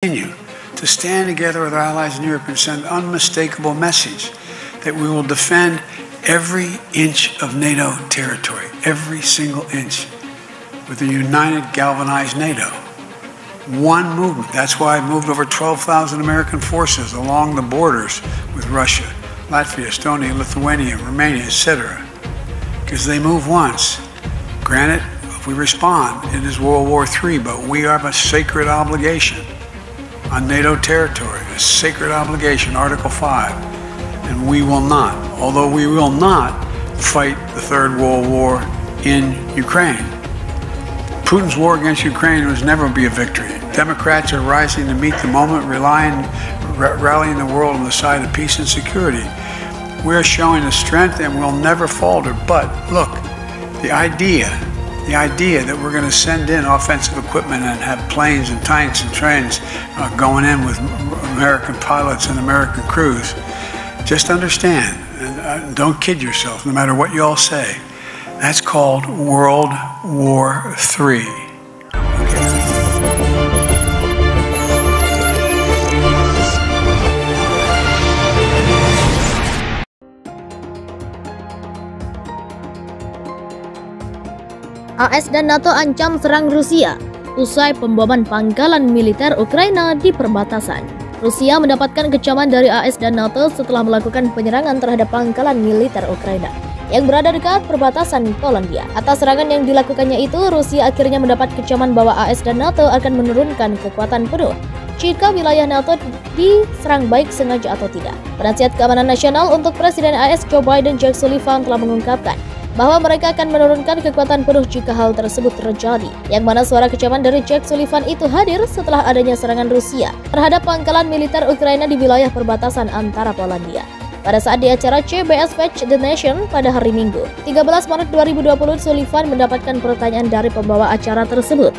continue to stand together with our allies in Europe and send unmistakable message that we will defend every inch of NATO territory, every single inch, with a united, galvanized NATO. One movement. That's why I moved over 12,000 American forces along the borders with Russia, Latvia, Estonia, Lithuania, Romania, etc. Because they move once. Granted, if we respond, it is World War III, but we have a sacred obligation on NATO territory, a sacred obligation, Article 5, and we will not, although we will not fight the Third World War in Ukraine. Putin's war against Ukraine was never be a victory. Democrats are rising to meet the moment, rallying the world on the side of peace and security. We are showing the strength and we'll never falter. But look, the idea that we're going to send in offensive equipment and have planes and tanks and trains going in with American pilots and American crews, just understand, and don't kid yourself, no matter what you all say, that's called World War III. AS dan NATO ancam serang Rusia usai pemboman pangkalan militer Ukraina di perbatasan. Rusia mendapatkan kecaman dari AS dan NATO setelah melakukan penyerangan terhadap pangkalan militer Ukraina yang berada dekat perbatasan Polandia. Atas serangan yang dilakukannya itu, Rusia akhirnya mendapat kecaman bahwa AS dan NATO akan menurunkan kekuatan penuh jika wilayah NATO diserang baik sengaja atau tidak. Penasihat Keamanan Nasional untuk Presiden AS Joe Biden, Jake Sullivan, telah mengungkapkan bahwa mereka akan menurunkan kekuatan penuh jika hal tersebut terjadi, yang mana suara kecaman dari Jake Sullivan itu hadir setelah adanya serangan Rusia terhadap pangkalan militer Ukraina di wilayah perbatasan antara Polandia. Pada saat di acara CBS Watch the Nation pada hari Minggu, 13 Maret 2020, Sullivan mendapatkan pertanyaan dari pembawa acara tersebut.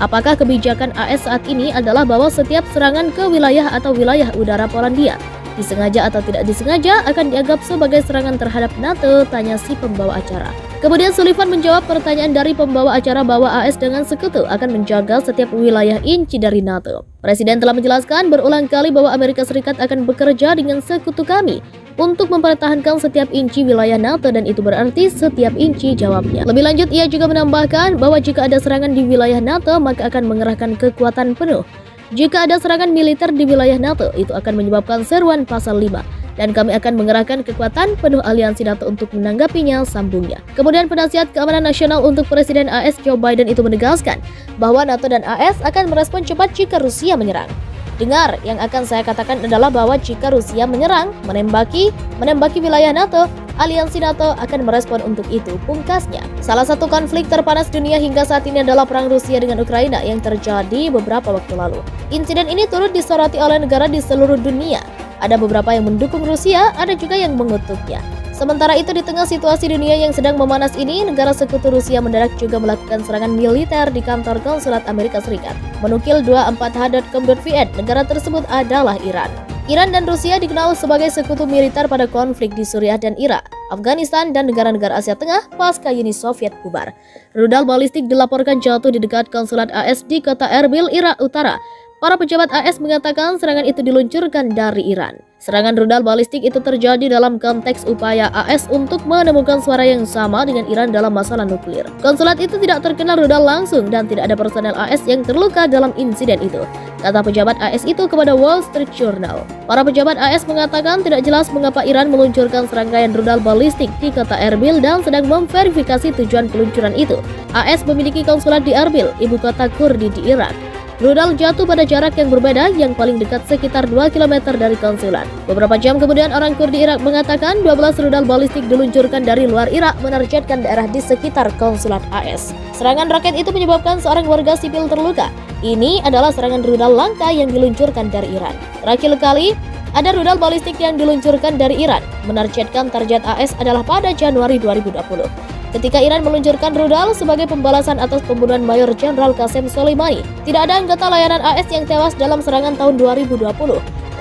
Apakah kebijakan AS saat ini adalah bahwa setiap serangan ke wilayah atau wilayah udara Polandia, disengaja atau tidak disengaja, akan dianggap sebagai serangan terhadap NATO? Tanya si pembawa acara. Kemudian Sullivan menjawab pertanyaan dari pembawa acara bahwa AS dengan sekutu akan menjaga setiap wilayah inci dari NATO. Presiden telah menjelaskan berulang kali bahwa Amerika Serikat akan bekerja dengan sekutu kami untuk mempertahankan setiap inci wilayah NATO, dan itu berarti setiap inci, jawabnya. Lebih lanjut, ia juga menambahkan bahwa jika ada serangan di wilayah NATO, maka akan mengerahkan kekuatan penuh. Jika ada serangan militer di wilayah NATO, itu akan menyebabkan seruan pasal 5, dan kami akan mengerahkan kekuatan penuh aliansi NATO untuk menanggapinya, sambungnya. Kemudian penasihat Keamanan Nasional untuk Presiden AS Joe Biden itu menegaskan bahwa NATO dan AS akan merespon cepat jika Rusia menyerang. Dengar, yang akan saya katakan adalah bahwa jika Rusia menyerang, menembaki wilayah NATO, aliansi NATO akan merespon untuk itu, pungkasnya. Salah satu konflik terpanas dunia hingga saat ini adalah perang Rusia dengan Ukraina yang terjadi beberapa waktu lalu. Insiden ini turut disoroti oleh negara di seluruh dunia. Ada beberapa yang mendukung Rusia, ada juga yang mengutuknya. Sementara itu, di tengah situasi dunia yang sedang memanas ini, negara sekutu Rusia mendadak juga melakukan serangan militer di kantor konsulat Amerika Serikat. Menukil 24h.com.vn, negara tersebut adalah Iran. Iran dan Rusia dikenal sebagai sekutu militer pada konflik di Suriah dan Irak, Afghanistan, dan negara-negara Asia Tengah pasca Uni Soviet bubar. Rudal balistik dilaporkan jatuh di dekat konsulat AS di kota Erbil, Irak Utara. Para pejabat AS mengatakan serangan itu diluncurkan dari Iran. Serangan rudal balistik itu terjadi dalam konteks upaya AS untuk menemukan suara yang sama dengan Iran dalam masalah nuklir. Konsulat itu tidak terkena rudal langsung dan tidak ada personel AS yang terluka dalam insiden itu, kata pejabat AS itu kepada Wall Street Journal. Para pejabat AS mengatakan tidak jelas mengapa Iran meluncurkan serangkaian rudal balistik di kota Erbil dan sedang memverifikasi tujuan peluncuran itu. AS memiliki konsulat di Erbil, ibu kota Kurdi di Irak. Rudal jatuh pada jarak yang berbeda, yang paling dekat sekitar 2 km dari konsulat. Beberapa jam kemudian, orang Kurdi Irak mengatakan 12 rudal balistik diluncurkan dari luar Irak menargetkan daerah di sekitar konsulat AS. Serangan roket itu menyebabkan seorang warga sipil terluka. Ini adalah serangan rudal langka yang diluncurkan dari Iran. Terakhir kali ada rudal balistik yang diluncurkan dari Iran. Menargetkan target AS adalah pada Januari 2020. Ketika Iran meluncurkan rudal sebagai pembalasan atas pembunuhan Mayor Jenderal Qasem Soleimani. Tidak ada anggota layanan AS yang tewas dalam serangan tahun 2020,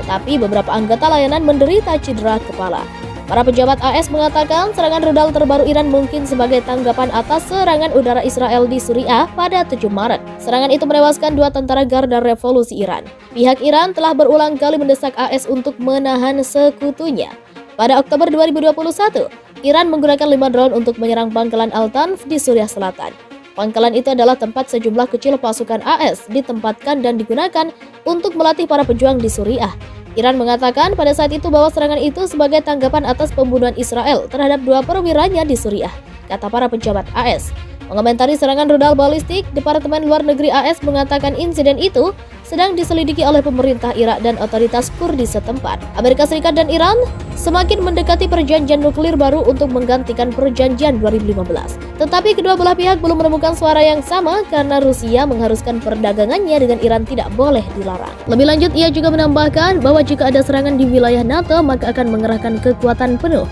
tetapi beberapa anggota layanan menderita cedera kepala. Para pejabat AS mengatakan serangan rudal terbaru Iran mungkin sebagai tanggapan atas serangan udara Israel di Suriah pada 7 Maret. Serangan itu menewaskan 2 tentara Garda Revolusi Iran. Pihak Iran telah berulang kali mendesak AS untuk menahan sekutunya. Pada Oktober 2021, Iran menggunakan 5 drone untuk menyerang pangkalan Al-Tanf di Suriah Selatan. Pangkalan itu adalah tempat sejumlah kecil pasukan AS ditempatkan dan digunakan untuk melatih para pejuang di Suriah. Iran mengatakan pada saat itu bahwa serangan itu sebagai tanggapan atas pembunuhan Israel terhadap 2 perwiranya di Suriah, kata para pejabat AS. Mengomentari serangan rudal balistik, Departemen Luar Negeri AS mengatakan insiden itu sedang diselidiki oleh pemerintah Irak dan otoritas Kurdi setempat. Amerika Serikat dan Iran semakin mendekati perjanjian nuklir baru untuk menggantikan perjanjian 2015. Tetapi kedua belah pihak belum menemukan suara yang sama karena Rusia mengharuskan perdagangannya dengan Iran tidak boleh dilarang. Lebih lanjut, ia juga menambahkan bahwa jika ada serangan di wilayah NATO, maka akan mengerahkan kekuatan penuh.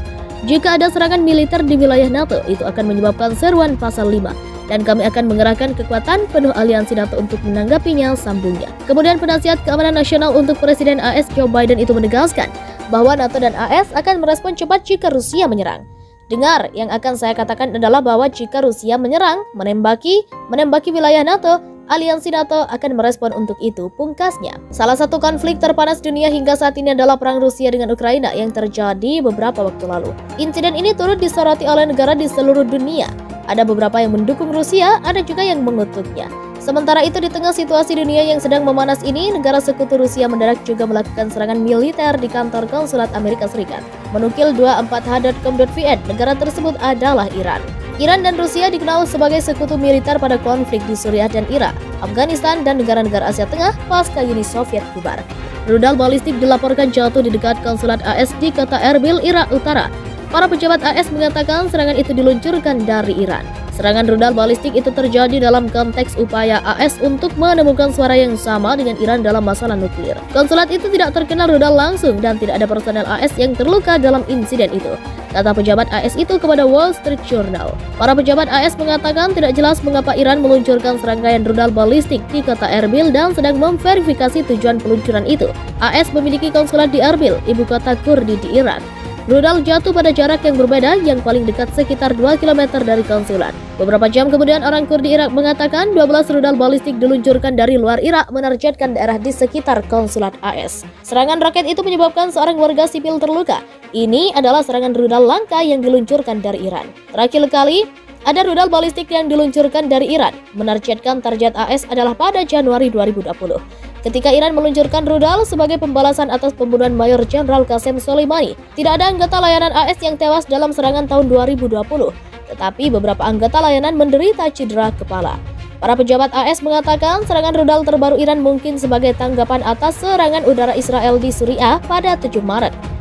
Jika ada serangan militer di wilayah NATO, itu akan menyebabkan seruan pasal 5. Dan kami akan mengerahkan kekuatan penuh aliansi NATO untuk menanggapinya, sambungnya. Kemudian penasihat keamanan nasional untuk Presiden AS Joe Biden itu menegaskan bahwa NATO dan AS akan merespon cepat jika Rusia menyerang. Dengar, yang akan saya katakan adalah bahwa jika Rusia menyerang, menembaki wilayah NATO, aliansi NATO akan merespon untuk itu, pungkasnya. Salah satu konflik terpanas dunia hingga saat ini adalah perang Rusia dengan Ukraina yang terjadi beberapa waktu lalu. Insiden ini turut disoroti oleh negara di seluruh dunia. Ada beberapa yang mendukung Rusia, ada juga yang mengutuknya. Sementara itu, di tengah situasi dunia yang sedang memanas ini, negara sekutu Rusia mendadak juga melakukan serangan militer di kantor konsulat Amerika Serikat. Menukil 24h.com.vn, negara tersebut adalah Iran. Iran dan Rusia dikenal sebagai sekutu militer pada konflik di Suriah dan Irak, Afghanistan, dan negara-negara Asia Tengah pasca Uni Soviet bubar. Rudal balistik dilaporkan jatuh di dekat konsulat AS di kota Erbil, Irak Utara. Para pejabat AS mengatakan serangan itu diluncurkan dari Iran. Serangan rudal balistik itu terjadi dalam konteks upaya AS untuk menemukan suara yang sama dengan Iran dalam masalah nuklir. Konsulat itu tidak terkena rudal langsung dan tidak ada personel AS yang terluka dalam insiden itu, kata pejabat AS itu kepada Wall Street Journal. Para pejabat AS mengatakan tidak jelas mengapa Iran meluncurkan serangkaian rudal balistik di kota Erbil dan sedang memverifikasi tujuan peluncuran itu. AS memiliki konsulat di Erbil, ibu kota Kurdi di Iran. Rudal jatuh pada jarak yang berbeda, yang paling dekat sekitar 2 km dari konsulat. Beberapa jam kemudian, orang Kurdi Irak mengatakan 12 rudal balistik diluncurkan dari luar Irak menargetkan daerah di sekitar konsulat AS. Serangan roket itu menyebabkan seorang warga sipil terluka. Ini adalah serangan rudal langka yang diluncurkan dari Iran. Terakhir kali, ada rudal balistik yang diluncurkan dari Iran. Menargetkan target AS adalah pada Januari 2020. Ketika Iran meluncurkan rudal sebagai pembalasan atas pembunuhan Mayor Jenderal Qasem Soleimani, tidak ada anggota layanan AS yang tewas dalam serangan tahun 2020, tetapi beberapa anggota layanan menderita cedera kepala. Para pejabat AS mengatakan serangan rudal terbaru Iran mungkin sebagai tanggapan atas serangan udara Israel di Suriah pada 7 Maret.